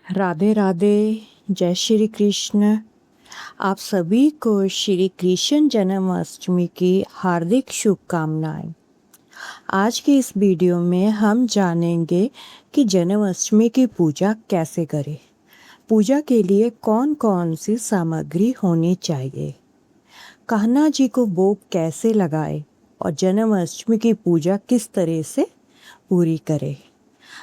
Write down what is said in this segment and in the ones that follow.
राधे राधे। जय श्री कृष्ण। आप सभी को श्री कृष्ण जन्माष्टमी की हार्दिक शुभकामनाएं। आज की इस वीडियो में हम जानेंगे कि जन्माष्टमी की पूजा कैसे करें, पूजा के लिए कौन कौन सी सामग्री होनी चाहिए, कान्हा जी को भोग कैसे लगाए और जन्माष्टमी की पूजा किस तरह से पूरी करें।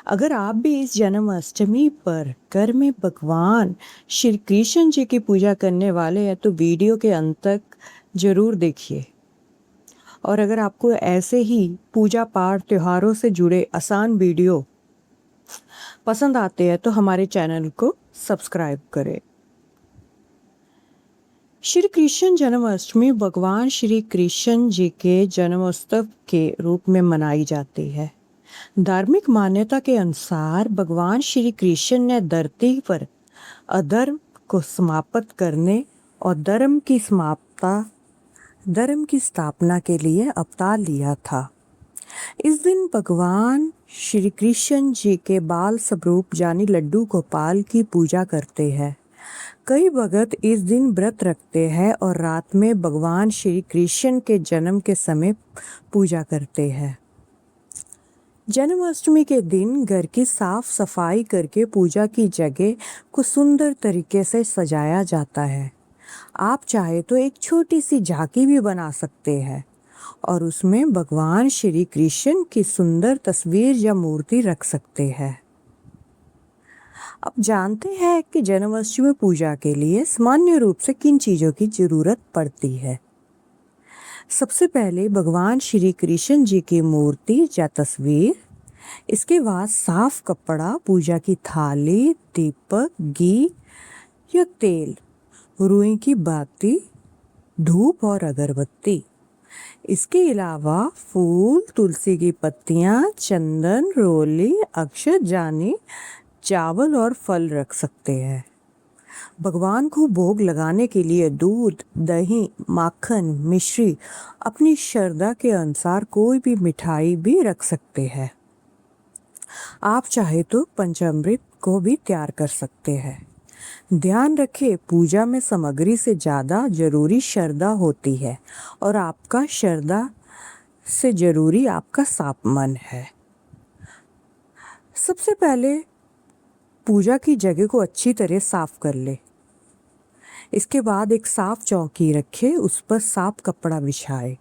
अगर आप भी इस जन्माष्टमी पर घर में भगवान श्री कृष्ण जी की पूजा करने वाले हैं तो वीडियो के अंत तक जरूर देखिए। और अगर आपको ऐसे ही पूजा पाठ त्योहारों से जुड़े आसान वीडियो पसंद आते हैं तो हमारे चैनल को सब्सक्राइब करें। श्री कृष्ण जन्माष्टमी भगवान श्री कृष्ण जी के जन्मोत्सव के रूप में मनाई जाती है। धार्मिक मान्यता के अनुसार भगवान श्री कृष्ण ने धरती पर अधर्म को समाप्त करने और धर्म की स्थापना के लिए अवतार लिया था। इस दिन भगवान श्री कृष्ण जी के बाल स्वरूप यानी लड्डू गोपाल की पूजा करते हैं। कई भगत इस दिन व्रत रखते हैं और रात में भगवान श्री कृष्ण के जन्म के समय पूजा करते हैं। जन्माष्टमी के दिन घर की साफ सफाई करके पूजा की जगह को सुंदर तरीके से सजाया जाता है। आप चाहे तो एक छोटी सी झांकी भी बना सकते हैं और उसमें भगवान श्री कृष्ण की सुंदर तस्वीर या मूर्ति रख सकते हैं। अब जानते हैं कि जन्माष्टमी पूजा के लिए सामान्य रूप से किन चीज़ों की जरूरत पड़ती है। सबसे पहले भगवान श्री कृष्ण जी की मूर्ति या तस्वीर, इसके बाद साफ कपड़ा, पूजा की थाली, दीपक, घी या तेल, रुई की बाती, धूप और अगरबत्ती। इसके अलावा फूल, तुलसी की पत्तियां, चंदन, रोली, अक्षत जानी, चावल और फल रख सकते हैं। भगवान को भोग लगाने के लिए दूध, दही, माखन, मिश्री, अपनी श्रद्धा के अनुसार कोई भी मिठाई भी रख सकते हैं। आप चाहे तो पंचामृत को भी तैयार कर सकते हैं। ध्यान रखें, पूजा में सामग्री से ज़्यादा जरूरी श्रद्धा होती है और आपका श्रद्धा से जरूरी आपका साफ मन है। सबसे पहले पूजा की जगह को अच्छी तरह साफ कर ले। इसके बाद एक साफ चौकी रखे, उस पर साफ कपड़ा बिछाए।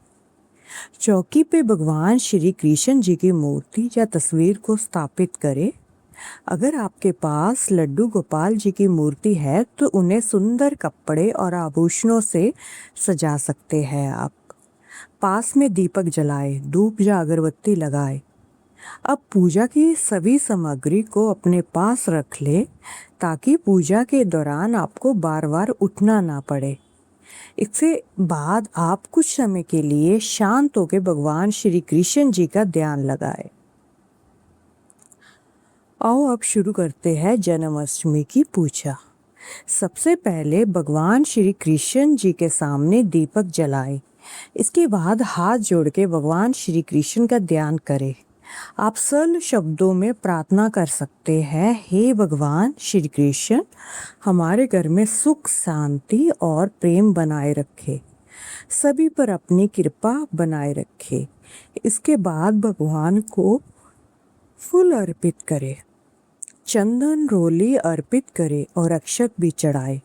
चौकी पे भगवान श्री कृष्ण जी की मूर्ति या तस्वीर को स्थापित करें। अगर आपके पास लड्डू गोपाल जी की मूर्ति है तो उन्हें सुंदर कपड़े और आभूषणों से सजा सकते हैं। आप पास में दीपक जलाए, धूप या अगरबत्ती लगाए। अब पूजा की सभी सामग्री को अपने पास रख ले ताकि पूजा के दौरान आपको बार बार उठना ना पड़े। इसके बाद आप कुछ समय के लिए शांत होकर भगवान श्री कृष्ण जी का ध्यान लगाएं। आओ अब शुरू करते हैं जन्माष्टमी की पूजा। सबसे पहले भगवान श्री कृष्ण जी के सामने दीपक जलाएं। इसके बाद हाथ जोड़ के भगवान श्री कृष्ण का ध्यान करें। आप सरल शब्दों में प्रार्थना कर सकते हैं, हे भगवान श्री कृष्ण, हमारे घर में सुख, शांति और प्रेम बनाए रखे, सभी पर अपनी कृपा बनाए रखे। इसके बाद भगवान को फूल अर्पित करें, चंदन, रोली अर्पित करें और अक्षत भी चढ़ाए।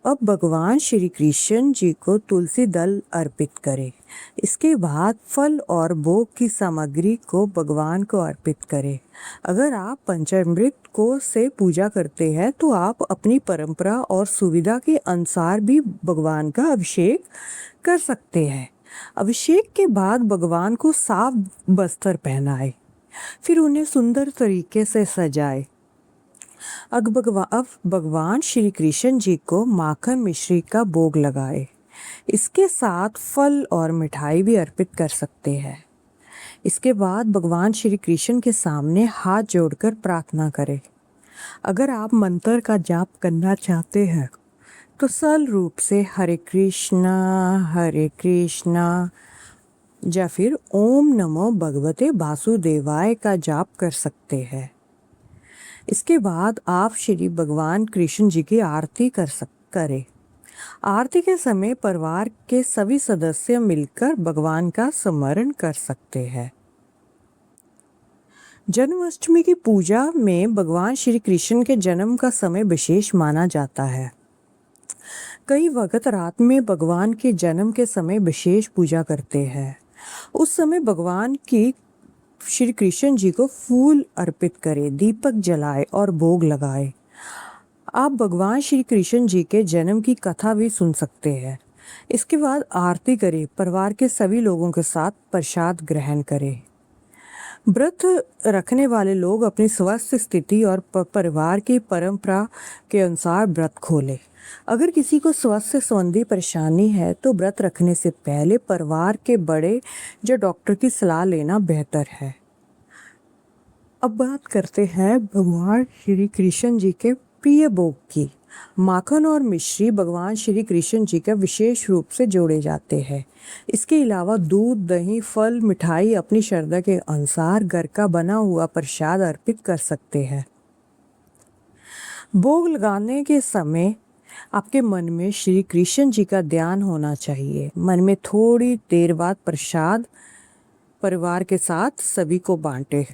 अब भगवान श्री कृष्ण जी को तुलसी दल अर्पित करें। इसके बाद फल और भोग की सामग्री को भगवान को अर्पित करें। अगर आप पंचामृत को से पूजा करते हैं तो आप अपनी परंपरा और सुविधा के अनुसार भी भगवान का अभिषेक कर सकते हैं। अभिषेक के बाद भगवान को साफ वस्त्र पहनाए, फिर उन्हें सुंदर तरीके से सजाए। अब भगवान श्री कृष्ण जी को माखन मिश्री का भोग लगाए। इसके साथ फल और मिठाई भी अर्पित कर सकते हैं। इसके बाद भगवान श्री कृष्ण के सामने हाथ जोड़कर प्रार्थना करें। अगर आप मंत्र का जाप करना चाहते हैं तो सरल रूप से हरे कृष्णा या फिर ओम नमो भगवते वासुदेवाय का जाप कर सकते हैं। इसके बाद आप श्री भगवान कृष्ण जी की आरती करें। आरती के समय परिवार के सभी सदस्य मिलकर भगवान का स्मरण कर सकते हैं। जन्माष्टमी की पूजा में भगवान श्री कृष्ण के जन्म का समय विशेष माना जाता है। कई वक्त रात में भगवान के जन्म के समय विशेष पूजा करते हैं। उस समय भगवान की श्री कृष्ण जी को फूल अर्पित करें, दीपक जलाए और भोग लगाए। आप भगवान श्री कृष्ण जी के जन्म की कथा भी सुन सकते हैं। इसके बाद आरती करें, परिवार के सभी लोगों के साथ प्रसाद ग्रहण करें। व्रत रखने वाले लोग अपनी स्वास्थ्य स्थिति और परिवार की परंपरा के अनुसार व्रत खोलें। अगर किसी को स्वास्थ्य संबंधी परेशानी है तो व्रत रखने से पहले परिवार के बड़े या डॉक्टर की सलाह लेना बेहतर है। अब बात करते हैं भगवान श्री कृष्ण जी के प्रिय भोग की। माखन और मिश्री भगवान श्री कृष्ण जी का विशेष रूप से जोड़े जाते हैं। इसके अलावा दूध, दही, फल, मिठाई अपनी श्रद्धा के अनुसार घर का बना हुआ प्रसाद अर्पित कर सकते हैं। भोग लगाने के समय आपके मन में श्री कृष्ण जी का ध्यान होना चाहिए। मन में थोड़ी देर बाद प्रसाद परिवार के साथ सभी को बांटें।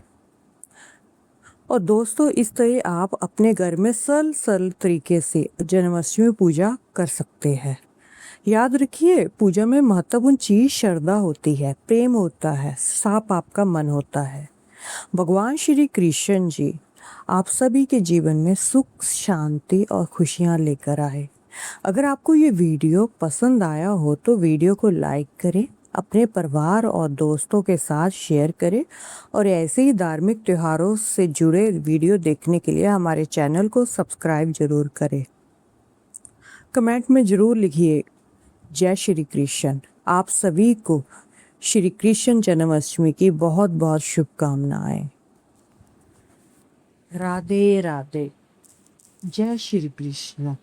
और दोस्तों, इस तरह आप अपने घर में सरल तरीके से जन्माष्टमी पूजा कर सकते हैं। याद रखिए, पूजा में महत्वपूर्ण चीज श्रद्धा होती है, प्रेम होता है, साफ आपका मन होता है। भगवान श्री कृष्ण जी आप सभी के जीवन में सुख, शांति और खुशियां लेकर आए। अगर आपको ये वीडियो पसंद आया हो तो वीडियो को लाइक करें, अपने परिवार और दोस्तों के साथ शेयर करें और ऐसे ही धार्मिक त्योहारों से जुड़े वीडियो देखने के लिए हमारे चैनल को सब्सक्राइब जरूर करें। कमेंट में जरूर लिखिए जय श्री कृष्ण। आप सभी को श्री कृष्ण जन्माष्टमी की बहुत बहुत शुभकामनाएं। राधे राधे। जय श्री कृष्ण।